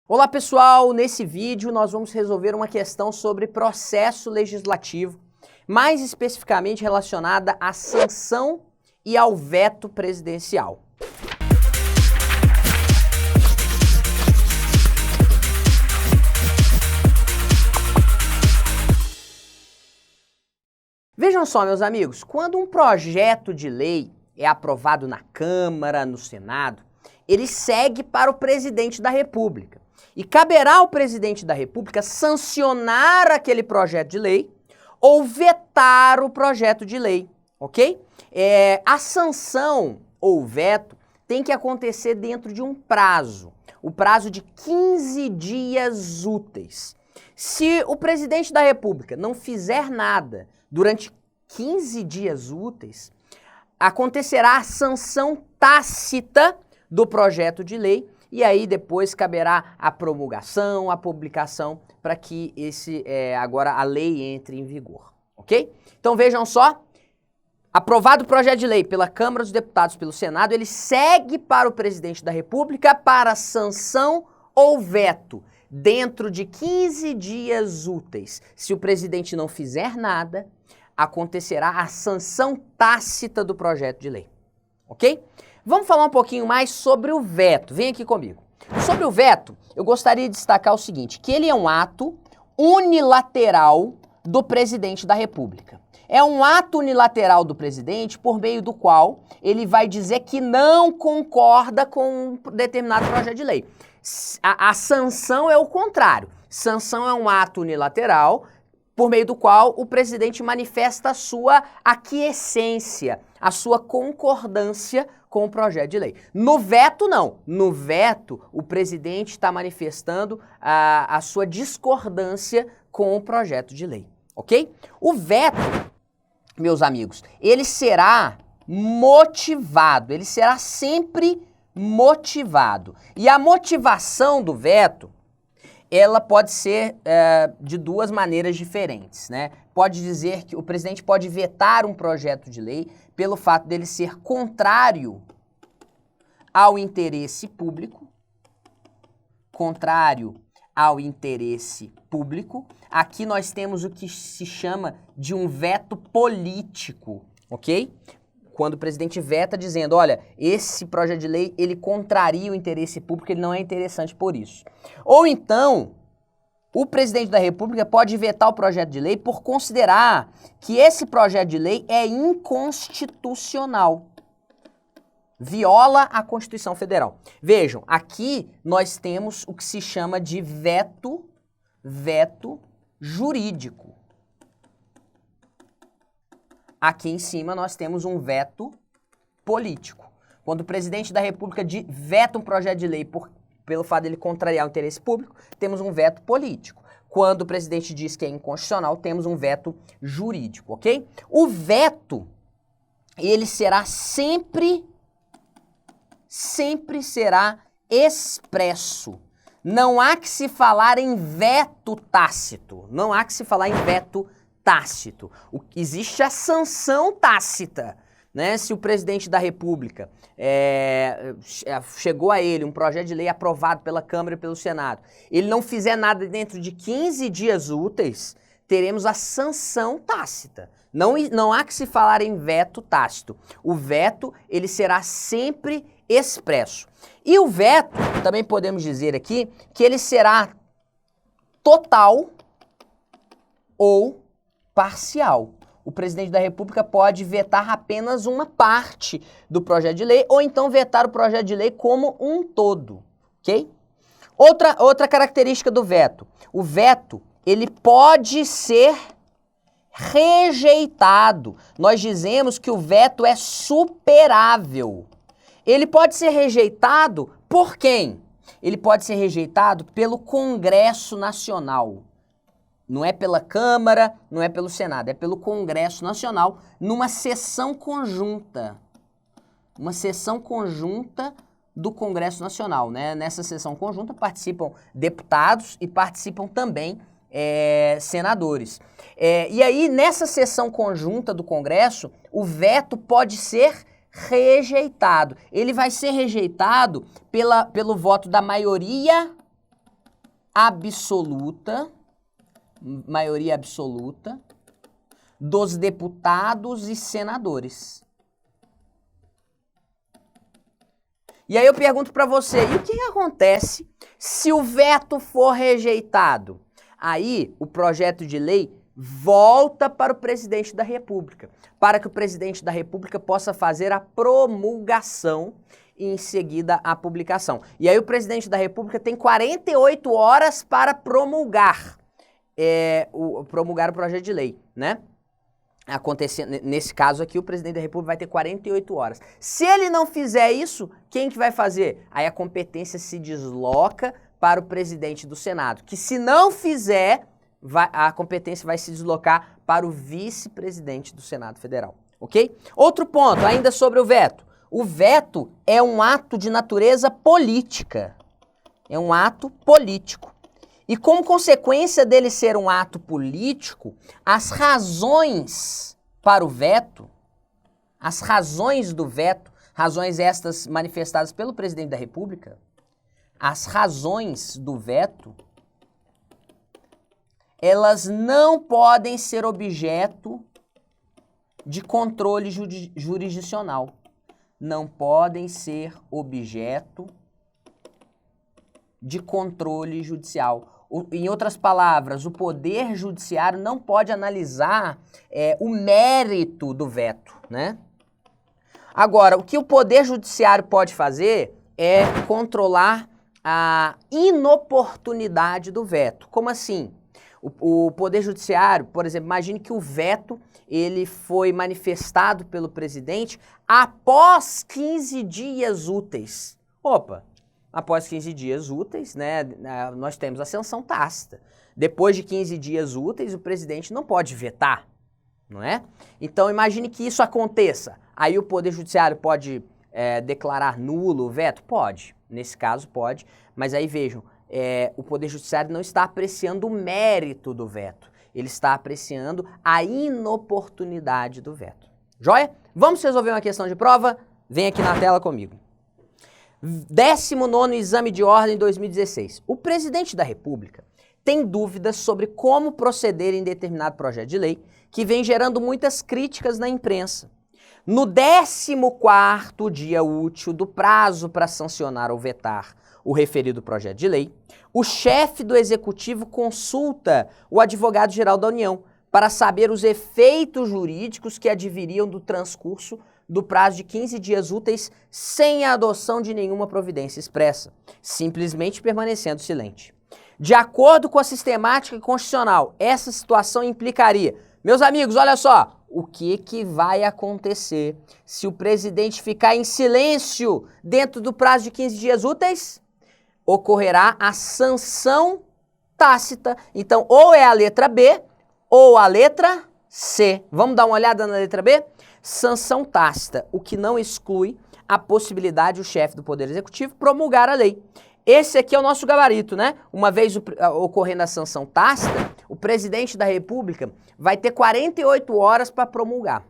Olá pessoal, nesse vídeo nós vamos resolver uma questão sobre processo legislativo, mais especificamente relacionada à sanção e ao veto presidencial. Vejam só, meus amigos, quando um projeto de lei é aprovado na Câmara, no Senado, ele segue para o presidente da República. E caberá ao presidente da República sancionar aquele projeto de lei ou vetar o projeto de lei, ok? A sanção ou veto tem que acontecer dentro de um prazo, o prazo de 15 dias úteis. Se o presidente da República não fizer nada durante 15 dias úteis, acontecerá a sanção tácita do projeto de lei. E aí depois caberá a promulgação, a publicação, para que agora a lei entre em vigor, ok? Então vejam só, aprovado o projeto de lei pela Câmara dos Deputados, pelo Senado, ele segue para o presidente da República para sanção ou veto, dentro de 15 dias úteis. Se o presidente não fizer nada, acontecerá a sanção tácita do projeto de lei, ok? Vamos falar um pouquinho mais sobre o veto. Vem aqui comigo. Sobre o veto, eu gostaria de destacar o seguinte, que ele é um ato unilateral do presidente da República. É um ato unilateral do presidente por meio do qual ele vai dizer que não concorda com um determinado projeto de lei. A sanção é o contrário. Sanção é um ato unilateral por meio do qual o presidente manifesta a sua aquiescência, a sua concordância com o projeto de lei. No veto, não. No veto, o presidente está manifestando a sua discordância com o projeto de lei, ok? O veto, meus amigos, ele será motivado, ele será sempre motivado. E a motivação do veto, ela pode ser de duas maneiras diferentes, né? Pode dizer que o presidente pode vetar um projeto de lei pelo fato dele ser contrário ao interesse público, Aqui nós temos o que se chama de um veto político, ok? Quando o presidente veta dizendo, olha, esse projeto de lei, ele contraria o interesse público, ele não é interessante por isso. Ou então, o presidente da República pode vetar o projeto de lei por considerar que esse projeto de lei é inconstitucional. Viola a Constituição Federal. Vejam, aqui nós temos o que se chama de veto jurídico. Aqui em cima nós temos um veto político. Quando o presidente da República veta um projeto de lei pelo fato de ele contrariar o interesse público, temos um veto político. Quando o presidente diz que é inconstitucional, temos um veto jurídico, ok? O veto, ele será sempre será expresso. Não há que se falar em veto tácito. Não há que se falar em veto tácito. Existe a sanção tácita, né? Se o presidente da República chegou a ele um projeto de lei aprovado pela Câmara e pelo Senado, ele não fizer nada dentro de 15 dias úteis, teremos a sanção tácita. Não há que se falar em veto tácito. O veto, ele será sempre expresso. E o veto, também podemos dizer aqui, que ele será total ou parcial. O presidente da República pode vetar apenas uma parte do projeto de lei ou então vetar o projeto de lei como um todo, ok? Outra característica do veto. O veto, ele pode ser rejeitado. Nós dizemos que o veto é superável. Ele pode ser rejeitado por quem? Ele pode ser rejeitado pelo Congresso Nacional. Não é pela Câmara, não é pelo Senado, é pelo Congresso Nacional, numa sessão conjunta. Uma sessão conjunta do Congresso Nacional, né? Nessa sessão conjunta participam deputados e participam também senadores. E aí, nessa sessão conjunta do Congresso, o veto pode ser rejeitado. Ele vai ser rejeitado pelo voto da maioria absoluta dos deputados e senadores. E aí eu pergunto para você, e o que acontece se o veto for rejeitado? Aí o projeto de lei volta para o presidente da República, para que o presidente da República possa fazer a promulgação e em seguida a publicação. E aí o presidente da República tem 48 horas para promulgar o projeto de lei, né? Nesse caso aqui, o presidente da República vai ter 48 horas. Se ele não fizer isso, quem que vai fazer? Aí a competência se desloca para o presidente do Senado, que se não fizer, a competência vai se deslocar para o vice-presidente do Senado Federal, ok? Outro ponto, ainda sobre o veto. O veto é um ato de natureza política. É um ato político. E como consequência dele ser um ato político, as razões para o veto, as razões do veto, razões estas manifestadas pelo presidente da República, as razões do veto, elas não podem ser objeto de controle jurisdicional. Não podem ser objeto de controle judicial. Em outras palavras, o Poder Judiciário não pode analisar o mérito do veto, né? Agora, o que o Poder Judiciário pode fazer é controlar a inoportunidade do veto. Como assim? O Poder Judiciário, por exemplo, imagine que o veto ele foi manifestado pelo presidente após 15 dias úteis. Opa! Após 15 dias úteis, né, nós temos a sanção tácita. Depois de 15 dias úteis, o presidente não pode vetar, não é? Então, imagine que isso aconteça. Aí o Poder Judiciário pode declarar nulo o veto? Pode. Nesse caso, pode. Mas aí, vejam, o Poder Judiciário não está apreciando o mérito do veto. Ele está apreciando a inoportunidade do veto. Joia? Vamos resolver uma questão de prova? Vem aqui na tela comigo. 19º Exame de Ordem 2016. O presidente da República tem dúvidas sobre como proceder em determinado projeto de lei que vem gerando muitas críticas na imprensa. No 14º dia útil do prazo para sancionar ou vetar o referido projeto de lei, o chefe do Executivo consulta o advogado-geral da União para saber os efeitos jurídicos que adviriam do transcurso do prazo de 15 dias úteis sem a adoção de nenhuma providência expressa, simplesmente permanecendo silente. De acordo com a sistemática constitucional, essa situação implicaria... Meus amigos, olha só, o que vai acontecer se o presidente ficar em silêncio dentro do prazo de 15 dias úteis? Ocorrerá a sanção tácita. Então, ou é a letra B ou a letra C. Vamos dar uma olhada na letra B? Sanção tácita, o que não exclui a possibilidade do chefe do Poder Executivo promulgar a lei. Esse aqui é o nosso gabarito, né? Uma vez ocorrendo a sanção tácita, o presidente da República vai ter 48 horas para promulgar,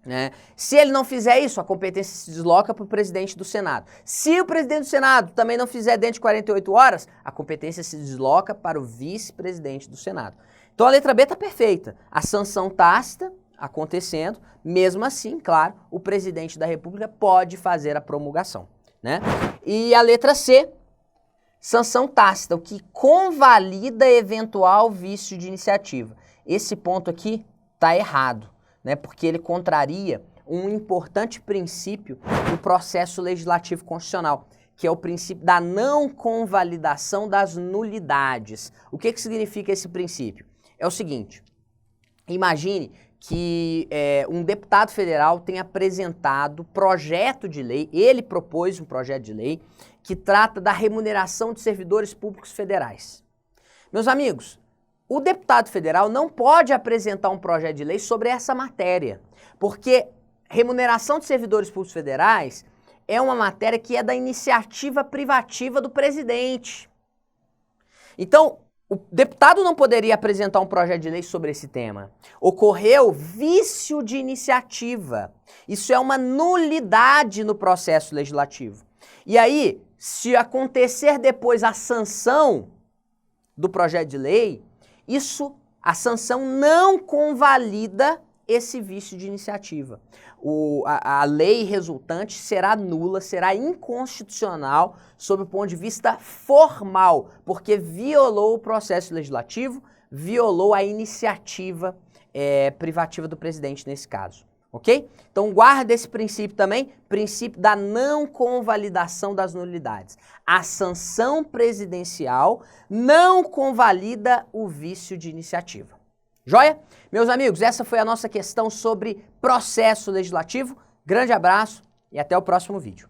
né? Se ele não fizer isso, a competência se desloca para o presidente do Senado. Se o presidente do Senado também não fizer dentro de 48 horas, a competência se desloca para o vice-presidente do Senado. Então a letra B está perfeita. A sanção tácita acontecendo, mesmo assim, claro, o presidente da República pode fazer a promulgação, né? E a letra C, sanção tácita, o que convalida eventual vício de iniciativa. Esse ponto aqui está errado, né? Porque ele contraria um importante princípio do processo legislativo constitucional, que é o princípio da não convalidação das nulidades. O que significa esse princípio? É o seguinte, imagine que um deputado federal tem apresentado projeto de lei, ele propôs um projeto de lei que trata da remuneração de servidores públicos federais. Meus amigos, o deputado federal não pode apresentar um projeto de lei sobre essa matéria, porque remuneração de servidores públicos federais é uma matéria que é da iniciativa privativa do presidente. Então, o deputado não poderia apresentar um projeto de lei sobre esse tema. Ocorreu vício de iniciativa. Isso é uma nulidade no processo legislativo. E aí, se acontecer depois a sanção, do projeto de lei, a sanção não convalida esse vício de iniciativa. A lei resultante será nula, será inconstitucional sob o ponto de vista formal, porque violou o processo legislativo, violou a iniciativa privativa do presidente nesse caso. Ok? Então guarda esse princípio também, princípio da não convalidação das nulidades. A sanção presidencial não convalida o vício de iniciativa. Joia? Meus amigos, essa foi a nossa questão sobre processo legislativo. Grande abraço e até o próximo vídeo.